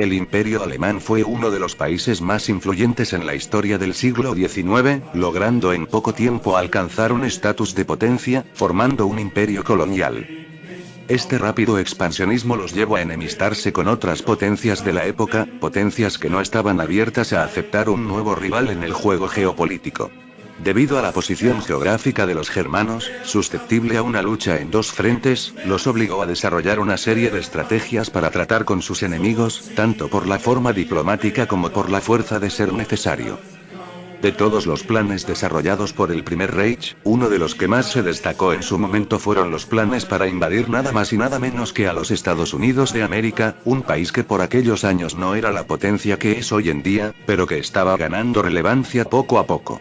El Imperio Alemán fue uno de los países más influyentes en la historia del siglo XIX, logrando en poco tiempo alcanzar un estatus de potencia, formando un imperio colonial. Este rápido expansionismo los llevó a enemistarse con otras potencias de la época, potencias que no estaban abiertas a aceptar un nuevo rival en el juego geopolítico. Debido a la posición geográfica de los germanos, susceptible a una lucha en dos frentes, los obligó a desarrollar una serie de estrategias para tratar con sus enemigos, tanto por la forma diplomática como por la fuerza de ser necesario. De todos los planes desarrollados por el Primer Reich, uno de los que más se destacó en su momento fueron los planes para invadir nada más y nada menos que a los Estados Unidos de América, un país que por aquellos años no era la potencia que es hoy en día, pero que estaba ganando relevancia poco a poco.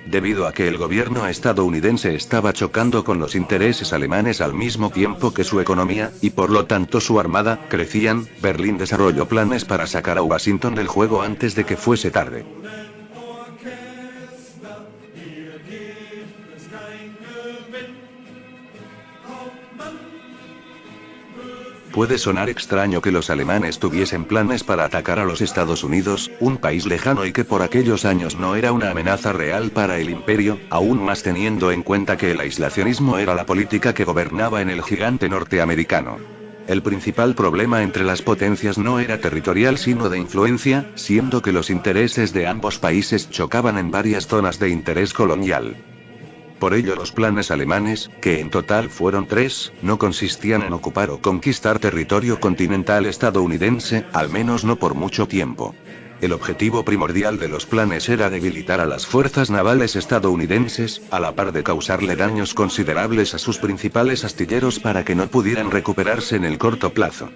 Debido a que el gobierno estadounidense estaba chocando con los intereses alemanes al mismo tiempo que su economía, y por lo tanto su armada, crecían, Berlín desarrolló planes para sacar a Washington del juego antes de que fuese tarde. Puede sonar extraño que los alemanes tuviesen planes para atacar a los Estados Unidos, un país lejano y que por aquellos años no era una amenaza real para el imperio, aún más teniendo en cuenta que el aislacionismo era la política que gobernaba en el gigante norteamericano. El principal problema entre las potencias no era territorial sino de influencia, siendo que los intereses de ambos países chocaban en varias zonas de interés colonial. Por ello los planes alemanes, que en total fueron 3, no consistían en ocupar o conquistar territorio continental estadounidense, al menos no por mucho tiempo. El objetivo primordial de los planes era debilitar a las fuerzas navales estadounidenses, a la par de causarle daños considerables a sus principales astilleros para que no pudieran recuperarse en el corto plazo.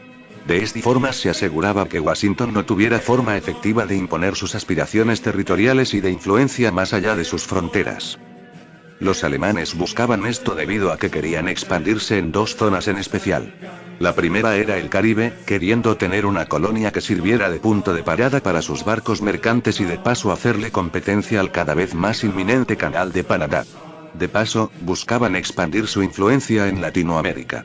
De esta forma se aseguraba que Washington no tuviera forma efectiva de imponer sus aspiraciones territoriales y de influencia más allá de sus fronteras. Los alemanes buscaban esto debido a que querían expandirse en dos zonas en especial. La primera era el Caribe, queriendo tener una colonia que sirviera de punto de parada para sus barcos mercantes y de paso hacerle competencia al cada vez más inminente Canal de Panamá. De paso, buscaban expandir su influencia en Latinoamérica.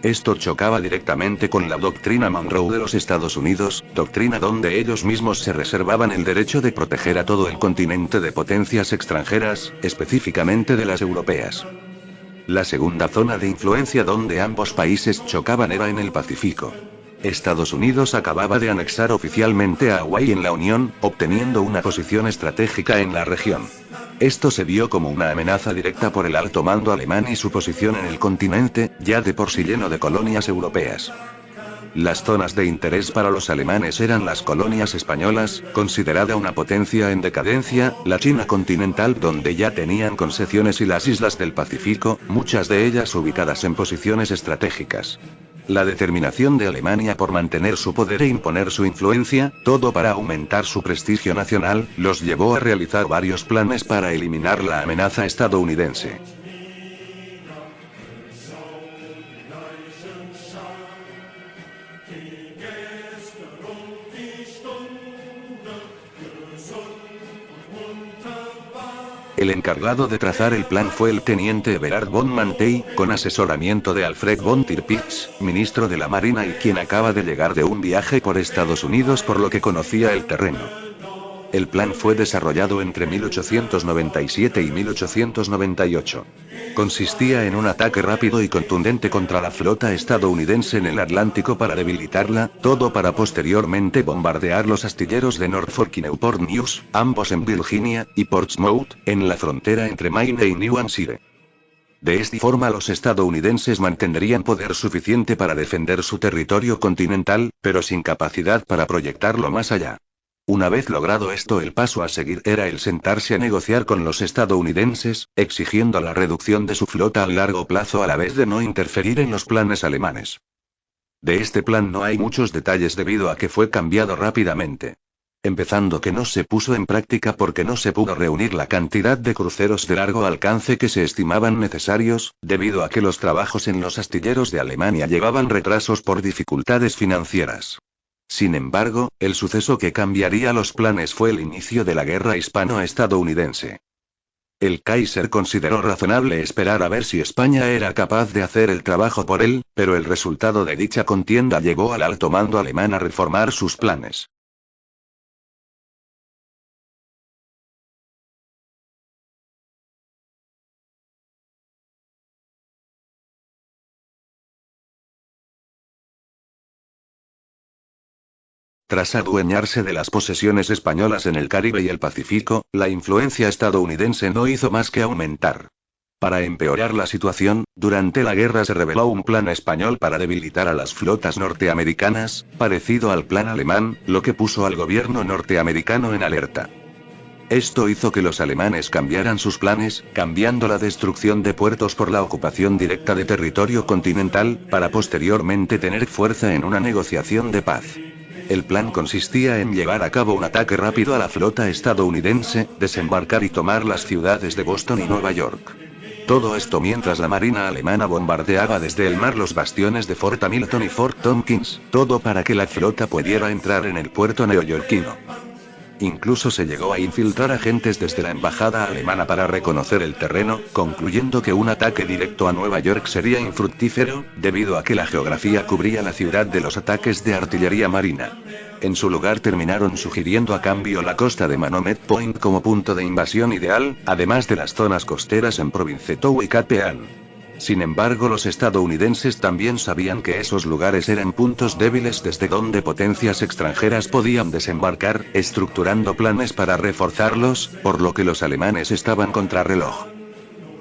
Esto chocaba directamente con la doctrina Monroe de los Estados Unidos, doctrina donde ellos mismos se reservaban el derecho de proteger a todo el continente de potencias extranjeras, específicamente de las europeas. La segunda zona de influencia donde ambos países chocaban era en el Pacífico. Estados Unidos acababa de anexar oficialmente a Hawái en la Unión, obteniendo una posición estratégica en la región. Esto se vio como una amenaza directa por el alto mando alemán y su posición en el continente, ya de por sí lleno de colonias europeas. Las zonas de interés para los alemanes eran las colonias españolas, considerada una potencia en decadencia, la China continental donde ya tenían concesiones y las islas del Pacífico, muchas de ellas ubicadas en posiciones estratégicas. La determinación de Alemania por mantener su poder e imponer su influencia, todo para aumentar su prestigio nacional, los llevó a realizar varios planes para eliminar la amenaza estadounidense. El encargado de trazar el plan fue el teniente Everard von Mantei, con asesoramiento de Alfred von Tirpitz, ministro de la Marina y quien acaba de llegar de un viaje por Estados Unidos por lo que conocía el terreno. El plan fue desarrollado entre 1897 y 1898. Consistía en un ataque rápido y contundente contra la flota estadounidense en el Atlántico para debilitarla, todo para posteriormente bombardear los astilleros de Norfolk y Newport News, ambos en Virginia, y Portsmouth, en la frontera entre Maine y New Hampshire. De esta forma los estadounidenses mantendrían poder suficiente para defender su territorio continental, pero sin capacidad para proyectarlo más allá. Una vez logrado esto, el paso a seguir era el sentarse a negociar con los estadounidenses, exigiendo la reducción de su flota a largo plazo a la vez de no interferir en los planes alemanes. De este plan no hay muchos detalles debido a que fue cambiado rápidamente. Empezando que no se puso en práctica porque no se pudo reunir la cantidad de cruceros de largo alcance que se estimaban necesarios, debido a que los trabajos en los astilleros de Alemania llevaban retrasos por dificultades financieras. Sin embargo, el suceso que cambiaría los planes fue el inicio de la guerra hispano-estadounidense. El Kaiser consideró razonable esperar a ver si España era capaz de hacer el trabajo por él, pero el resultado de dicha contienda llevó al alto mando alemán a reformar sus planes. Tras adueñarse de las posesiones españolas en el Caribe y el Pacífico, la influencia estadounidense no hizo más que aumentar. Para empeorar la situación, durante la guerra se reveló un plan español para debilitar a las flotas norteamericanas, parecido al plan alemán, lo que puso al gobierno norteamericano en alerta. Esto hizo que los alemanes cambiaran sus planes, cambiando la destrucción de puertos por la ocupación directa de territorio continental, para posteriormente tener fuerza en una negociación de paz. El plan consistía en llevar a cabo un ataque rápido a la flota estadounidense, desembarcar y tomar las ciudades de Boston y Nueva York. Todo esto mientras la marina alemana bombardeaba desde el mar los bastiones de Fort Hamilton y Fort Tompkins, todo para que la flota pudiera entrar en el puerto neoyorquino. Incluso se llegó a infiltrar agentes desde la embajada alemana para reconocer el terreno, concluyendo que un ataque directo a Nueva York sería infructífero, debido a que la geografía cubría la ciudad de los ataques de artillería marina. En su lugar terminaron sugiriendo a cambio la costa de Manomet Point como punto de invasión ideal, además de las zonas costeras en Provincetown y Cape Ann. Sin embargo, los estadounidenses también sabían que esos lugares eran puntos débiles desde donde potencias extranjeras podían desembarcar, estructurando planes para reforzarlos, por lo que los alemanes estaban contrarreloj.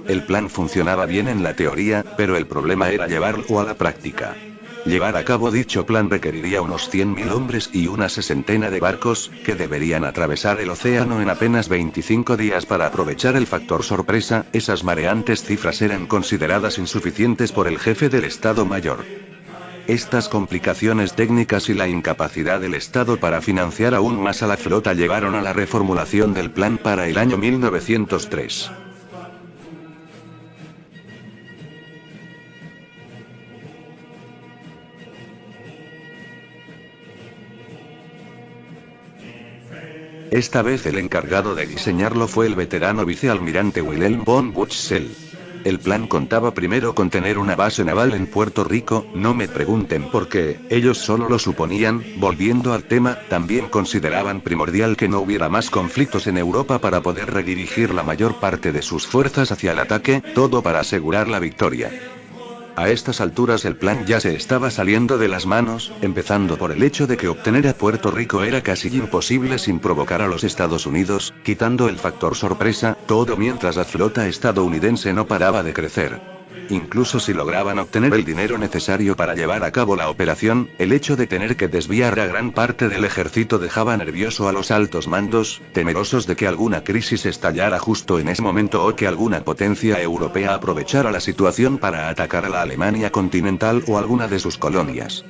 El plan funcionaba bien en la teoría, pero el problema era llevarlo a la práctica. Llevar a cabo dicho plan requeriría unos 100.000 hombres y una sesentena de barcos, que deberían atravesar el océano en apenas 25 días para aprovechar el factor sorpresa. Esas mareantes cifras eran consideradas insuficientes por el jefe del Estado Mayor. Estas complicaciones técnicas y la incapacidad del Estado para financiar aún más a la flota llevaron a la reformulación del plan para el año 1903. Esta vez el encargado de diseñarlo fue el veterano vicealmirante Wilhelm von Buchsel. El plan contaba primero con tener una base naval en Puerto Rico, no me pregunten por qué, ellos solo lo suponían. Volviendo al tema, también consideraban primordial que no hubiera más conflictos en Europa para poder redirigir la mayor parte de sus fuerzas hacia el ataque, todo para asegurar la victoria. A estas alturas el plan ya se estaba saliendo de las manos, empezando por el hecho de que obtener a Puerto Rico era casi imposible sin provocar a los Estados Unidos, quitando el factor sorpresa, todo mientras la flota estadounidense no paraba de crecer. Incluso si lograban obtener el dinero necesario para llevar a cabo la operación, el hecho de tener que desviar a gran parte del ejército dejaba nervioso a los altos mandos, temerosos de que alguna crisis estallara justo en ese momento o que alguna potencia europea aprovechara la situación para atacar a la Alemania continental o alguna de sus colonias.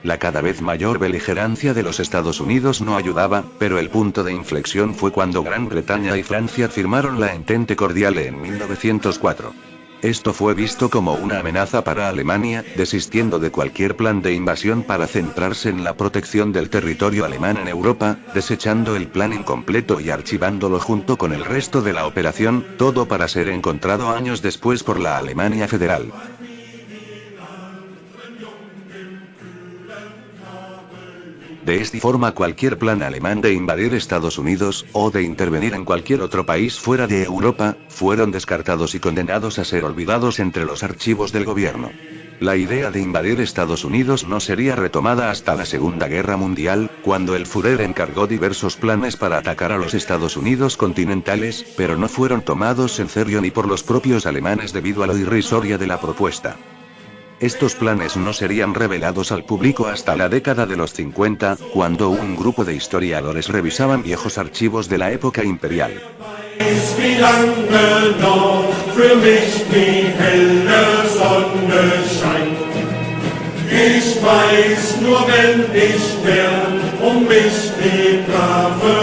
La cada vez mayor beligerancia de los Estados Unidos no ayudaba, pero el punto de inflexión fue cuando Gran Bretaña y Francia firmaron la Entente Cordiale en 1904. Esto fue visto como una amenaza para Alemania, desistiendo de cualquier plan de invasión para centrarse en la protección del territorio alemán en Europa, desechando el plan incompleto y archivándolo junto con el resto de la operación, todo para ser encontrado años después por la Alemania Federal. De esta forma cualquier plan alemán de invadir Estados Unidos, o de intervenir en cualquier otro país fuera de Europa, fueron descartados y condenados a ser olvidados entre los archivos del gobierno. La idea de invadir Estados Unidos no sería retomada hasta la Segunda Guerra Mundial, cuando el Führer encargó diversos planes para atacar a los Estados Unidos continentales, pero no fueron tomados en serio ni por los propios alemanes debido a lo irrisoria de la propuesta. Estos planes no serían revelados al público hasta la década de los 50, cuando un grupo de historiadores revisaban viejos archivos de la época imperial. Ich weiß nur, wenn ich sterb, mich die brave